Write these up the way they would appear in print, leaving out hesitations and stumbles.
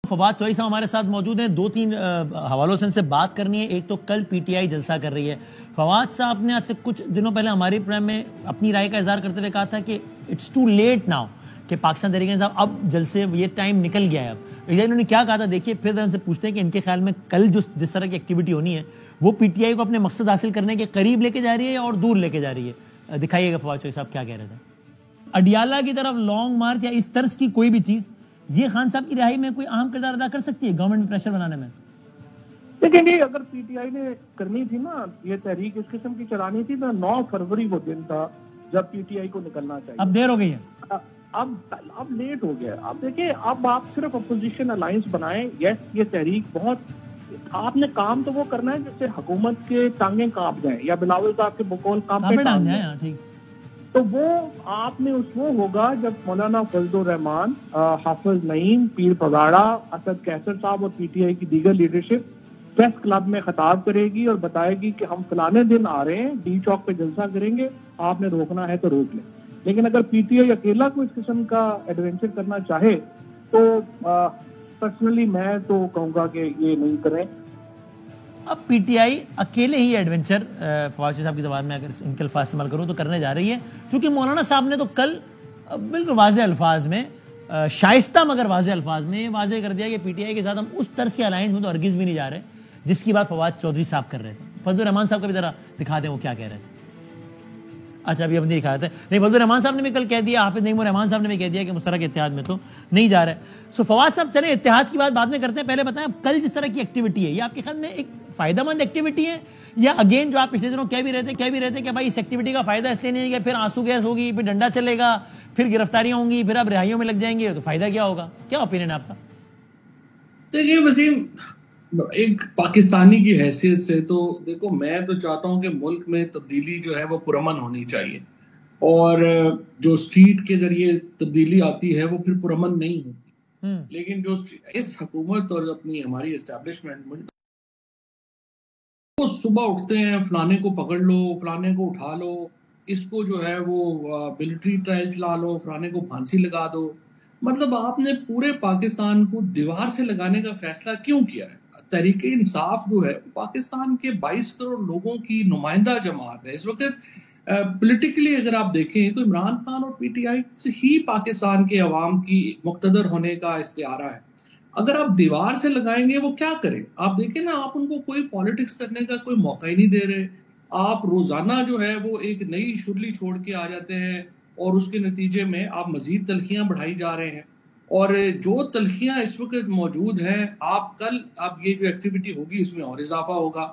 فواد چوہدری صاحب ہمارے ساتھ موجود ہیں. دو تین حوالوں سے ان سے بات کرنی ہے. ایک تو کل پی ٹی آئی جلسہ کر رہی ہے. فواد صاحب نے آج سے کچھ دنوں پہلے ہمارے پروگرام میں اپنی رائے کا اظہار کرتے ہوئے کہا تھا کہ اٹس ٹو لیٹ ناؤ, کہ پاکستان تحریک انصاف اب جلسے یہ ٹائم نکل گیا ہے. اب انہوں نے کیا کہا تھا دیکھیے, پھر ان سے پوچھتے ہیں کہ ان کے خیال میں کل جس طرح کی ایکٹیویٹی ہونی ہے وہ پی ٹی آئی کو اپنے مقصد حاصل کرنے کے قریب لے کے جا رہی ہے اور دور لے کے جا رہی ہے. دکھائیے گا فواد چوہدری صاحب کیا کہہ رہے تھے. اڈیالہ کی طرف لانگ مارچ یا اس طرز کی کوئی بھی چیز یہ خان صاحب کی رہائی میں کوئی اہم کردار ادا کر سکتی ہے گورنمنٹ میں پریشر بنانے میں؟ لیکن یہ اگر پی ٹی آئی نے کرنی تھی نا, یہ تحریک اس قسم کی چلانی تھی, تو 9 فروری کو دن تھا جب پی ٹی آئی کو نکلنا چاہیے. اب دیر ہو گئی ہے, اب لیٹ ہو گیا. اب دیکھیں, اب آپ صرف اپوزیشن الائنس بنائیں. یس, یہ تحریک بہت, آپ نے کام تو وہ کرنا ہے جس سے حکومت کے ٹانگیں کانپ جائیں یا بلاول صاحب کے بقول کام پہ ٹانگ جائیں. ٹھیک, تو وہ آپ نے اس وہ ہوگا جب مولانا فضل الرحمان, حافظ نعیم, پیر پگاڑا, اسد کیسر صاحب اور پی ٹی آئی کی دیگر لیڈرشپ پریس کلب میں خطاب کرے گی اور بتائے گی کہ ہم فلانے دن آ رہے ہیں, ڈی چوک پہ جلسہ کریں گے, آپ نے روکنا ہے تو روک لیں. لیکن اگر پی ٹی آئی اکیلا کو اس قسم کا ایڈونچر کرنا چاہے تو پرسنلی میں تو کہوں گا کہ یہ نہیں کریں. اب پی ٹی آئی اکیلے ہی ایڈونچر, فواد صاحب کی زبان میں اگر ان کے الفاظ استعمال کروں تو کرنے جا رہی ہے, کیونکہ مولانا صاحب نے تو کل بالکل واضح الفاظ میں, شائستہ مگر واضح الفاظ میں واضح کر دیا کہ پی ٹی آئی کے ساتھ ہم اس طرز کے الائنس میں تو ہرگز بھی نہیں جا رہے جس کی بات فواد چوہدری صاحب کر رہے تھے. فضل الرحمان صاحب کو بھی ذرا دکھا دیں وہ کیا کہہ رہے تھے. اچھا, ابھی نہیں دکھایا تھا. نہیں, فضل الرحمان صاحب نے بھی کل کہہ دیا, حافظ نعیم الرحمان صاحب نے بھی کہہ دیا کہ مشترکہ اتحاد میں تو نہیں جا رہے. سو فواد صاحب چلیں اتحاد کی بات بعد میں کرتے ہیں, پہلے بتائیں کل جس طرح کی ایکٹیویٹی ہے یہ آپ کے خیال میں ایک فائدہ مند ایکٹیویٹی ہے, یا اگین جو آپ پچھلے دنوں کہہ بھی رہے تھے کہ بھائی اس ایکٹیویٹی کا فائدہ اس لیے نہیں ہے کہ پھر آنسو گیس ہوگی, پھر ڈنڈا چلے گا, پھر گرفتاریاں ہوں گی, پھر آپ رہائیوں میں لگ جائیں گے, تو فائدہ کیا ہوگا؟ کیا اوپینین ہے آپ کا؟ دیکھیے وسیم, ایک پاکستانی کی حیثیت سے تو دیکھو, میں تو چاہتا ہوں کہ ملک میں تبدیلی جو ہے وہ پرامن ہونی چاہیے, اور جو اسٹریٹ کے ذریعے تبدیلی آتی ہے وہ پھر پرامن نہیں ہوتی. لیکن جو اس حکومت اور اپنی ہماری اسٹیبلشمنٹ, وہ صبح اٹھتے ہیں فلانے کو پکڑ لو, فلانے کو اٹھا لو, اس کو جو ہے وہ ملٹری ٹرائل چلا لو, فلانے کو پھانسی لگا دو. مطلب آپ نے پورے پاکستان کو دیوار سے لگانے کا فیصلہ کیوں کیا ہے؟ تحریک انصاف جو ہے پاکستان کے 22 کروڑ لوگوں کی نمائندہ جماعت ہے. اس وقت پولیٹیکلی اگر آپ دیکھیں تو عمران خان اور پی ٹی آئی سے ہی پاکستان کے عوام کی مقتدر ہونے کا استعارہ ہے. اگر آپ دیوار سے لگائیں گے وہ کیا کریں؟ آپ دیکھیں نا, آپ ان کو کوئی پالیٹکس کرنے کا کوئی موقع ہی نہیں دے رہے. آپ روزانہ جو ہے وہ ایک نئی شرلی چھوڑ کے آ جاتے ہیں, اور اس کے نتیجے میں آپ مزید تلخیاں بڑھائی جا رہے ہیں. اور جو تلخیاں اس وقت موجود ہیں, آپ کل اب یہ جو ایکٹیویٹی ہوگی اس میں اور اضافہ ہوگا.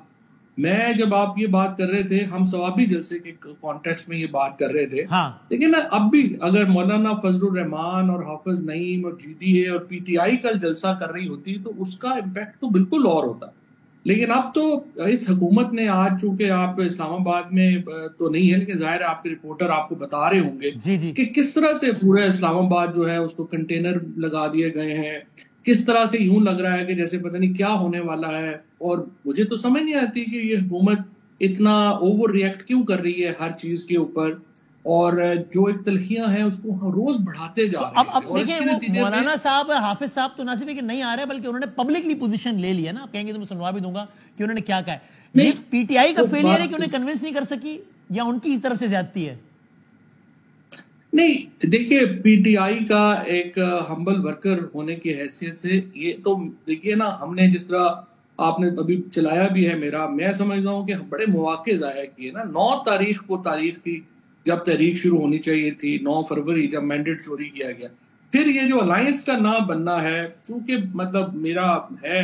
میں جب آپ یہ بات کر رہے تھے, ہم ثوابی جلسے کے کانٹیکسٹ میں یہ بات کر رہے تھے, لیکن اب بھی اگر مولانا فضل الرحمان اور حافظ نعیم اور جی ڈی اے اور پی ٹی آئی کل جلسہ کر رہی ہوتی تو اس کا امپیکٹ تو بالکل اور ہوتا. لیکن اب تو اس حکومت نے آج, چونکہ آپ اسلام آباد میں تو نہیں ہے لیکن ظاہر ہے آپ کے رپورٹر آپ کو بتا رہے ہوں گے کہ کس طرح سے پورے اسلام آباد جو ہے اس کو کنٹینر لگا دیے گئے ہیں, کس طرح سے یوں لگ رہا ہے کہ جیسے پتہ نہیں کیا ہونے والا ہے. اور مجھے تو سمجھ نہیں آتی کہ یہ حکومت اتنا اوور ریئیکٹ کیوں کر رہی ہے ہر چیز کے اوپر, اور جو ایک تلخیاں ہیں اس کو روز بڑھاتے جا رہے ہیں. اب دیکھیں مولانا صاحب, حافظ صاحب تو نہ صرف کہ نہیں آ رہے بلکہ انہوں نے پبلکلی پوزیشن لے لیا نا. آپ کہیں گے تو میں سنوا بھی دوں گا کہ انہوں نے کیا کہا ہے. یہ پی ٹی آئی کا فیلئر ہے کہ انہیں کنونس نہیں کر سکی, یا ان کی طرف سے زیادتی ہے؟ نہیں, دیکھیے پی ٹی آئی کا ایک ہمبل ورکر ہونے کی حیثیت سے یہ تو دیکھیے نا, ہم نے جس طرح آپ نے ابھی چلایا بھی ہے, میں سمجھتا ہوں کہ بڑے مواقع ضائع کیے نا. 9 تاریخ کو تاریخ تھی جب تحریک شروع ہونی چاہیے تھی, 9 فروری جب مینڈیٹ چوری کیا گیا. پھر یہ جو الائنس کا نہ بننا ہے, چونکہ مطلب میرا ہے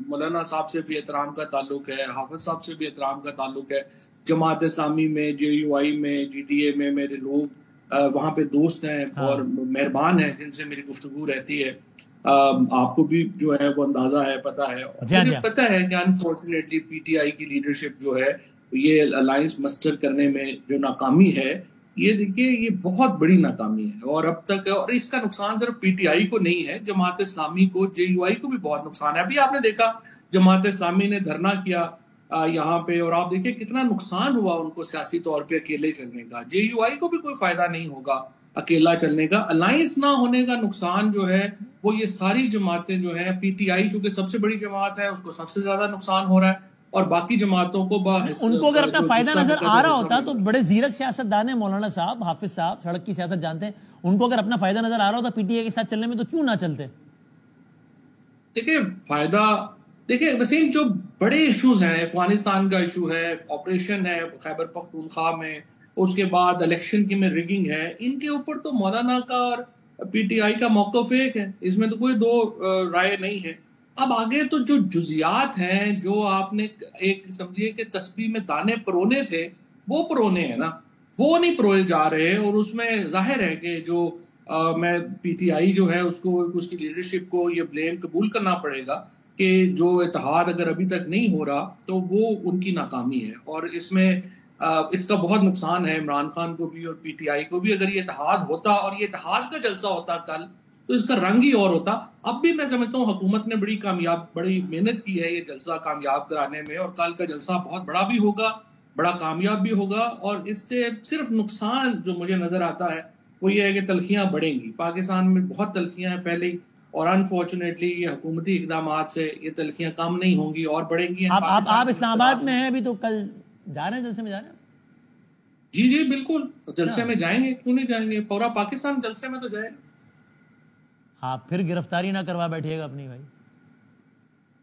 مولانا صاحب سے بھی احترام کا تعلق ہے, حافظ صاحب سے بھی احترام کا تعلق ہے, جماعت اسلامی میں, جے یو آئی میں, جی ڈی اے میں میرے لوگ وہاں پہ دوست ہیں اور مہربان ہیں جن سے میری گفتگو رہتی ہے. آپ کو بھی جو ہے وہ اندازہ ہے, پتہ ہے. مجھے پتہ ہے کہ انفارچونیٹلی پی ٹی آئی کی لیڈرشپ جو ہے یہ الائنس مسٹر کرنے میں جو ناکامی ہے, یہ دیکھیے یہ بہت بڑی ناکامی ہے. اور اب تک, اور اس کا نقصان صرف پی ٹی آئی کو نہیں ہے, جماعت اسلامی کو, جے یو آئی کو بھی بہت نقصان ہے. ابھی آپ نے دیکھا جماعت اسلامی نے دھرنا کیا یہاں پہ، اور آپ دیکھیں کتنا نقصان ہوا ان کو سیاسی طور پہ اکیلے چلنے کا. JUI کو بھی کوئی فائدہ نہیں ہوگا اکیلا چلنے کا. الائنس نہ ہونے کا نقصان جو ہے وہ یہ ساری جماعتیں جو ہیں، PTI چونکہ سب سے بڑی جماعت ہے، اس کو سب سے زیادہ نقصان ہو رہا ہے، اور باقی جماعتوں کو ان کو اگر اپنا فائدہ نظر آ رہا ہوتا تو بڑے زیرک سیاست دان ہیں مولانا صاحب، حافظ صاحب، سڑک کی سیاست جانتے ہیں، ان کو اگر اپنا فائدہ نظر آ رہا ہوتا PTI کے ساتھ چلنے میں تو کیوں نہ چلتے؟ دیکھیں فائدہ، دیکھیں وسیم، جو بڑے ایشوز ہیں، افغانستان کا ایشو ہے، آپریشن ہے خیبر پختونخوا میں، اس کے بعد الیکشن کی میں ریگنگ ہے، ان کے اوپر تو مولانا کا اور PTI کا موقف ایک ہے، اس میں تو کوئی دو رائے نہیں ہے. اب آگے تو جو جزیات ہیں، جو آپ نے ایک سمجھیے کہ تسبیح میں دانے پرونے تھے، وہ پرونے ہیں نا، وہ نہیں پروئے جا رہے. اور اس میں ظاہر ہے کہ جو میں PTI جو ہے اس کو، اس کی لیڈرشپ کو یہ بلیم قبول کرنا پڑے گا کہ جو اتحاد اگر ابھی تک نہیں ہو رہا تو وہ ان کی ناکامی ہے. اور اس میں اس کا بہت نقصان ہے عمران خان کو بھی اور PTI کو بھی. اگر یہ اتحاد ہوتا اور یہ اتحاد کا جلسہ ہوتا کل تو اس کا رنگ ہی اور ہوتا. اب بھی میں سمجھتا ہوں حکومت نے بڑی محنت کی ہے یہ جلسہ کامیاب کرانے میں، اور کل کا جلسہ بہت بڑا بھی ہوگا، بڑا کامیاب بھی ہوگا. اور اس سے صرف نقصان جو مجھے نظر آتا ہے وہ یہ ہے کہ تلخیاں بڑھیں گی. پاکستان میں بہت تلخیاں ہیں پہلے ہی، اور انفارچونیٹلی یہ حکومتی اقدامات سے یہ تلخیاں کم نہیں ہوں گی اور بڑھیں گی. آپ اسلام آباد میں ہیں ابھی، تو کل جا رہے ہیں جلسے میں جا رہے ہیں؟ جی بالکل، جلسے میں جائیں گے، کیوں نہیں جائیں گے، پورا پاکستان جلسے میں تو جائے گا. آپ پھر گرفتاری نہ کروا بیٹھیے گا اپنی بھائی.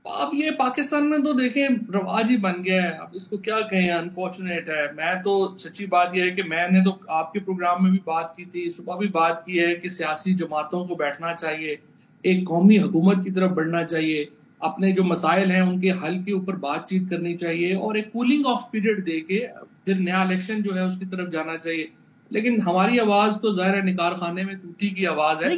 اب یہ پاکستان میں تو دیکھیں رواج ہی بن گیا ہے، اب اس کو کیا کہیں، انفارچونیٹ ہے. میں تو سچی بات یہ ہے کہ میں نے تو آپ کے پروگرام میں بھی بات کی تھی، صبح بھی بات کی ہے کہ سیاسی جماعتوں کو بیٹھنا چاہیے، ایک قومی حکومت کی طرف بڑھنا چاہیے، اپنے جو مسائل ہیں ان کے حل کے اوپر بات چیت کرنی چاہیے، اور ایک کولنگ آف پیریڈ دے کے پھر نیا الیکشن جو ہے اس کی طرف جانا چاہیے. لیکن ہماری آواز تو ظاہر ہے نکار خانے میں ٹوٹی کی آواز ہے.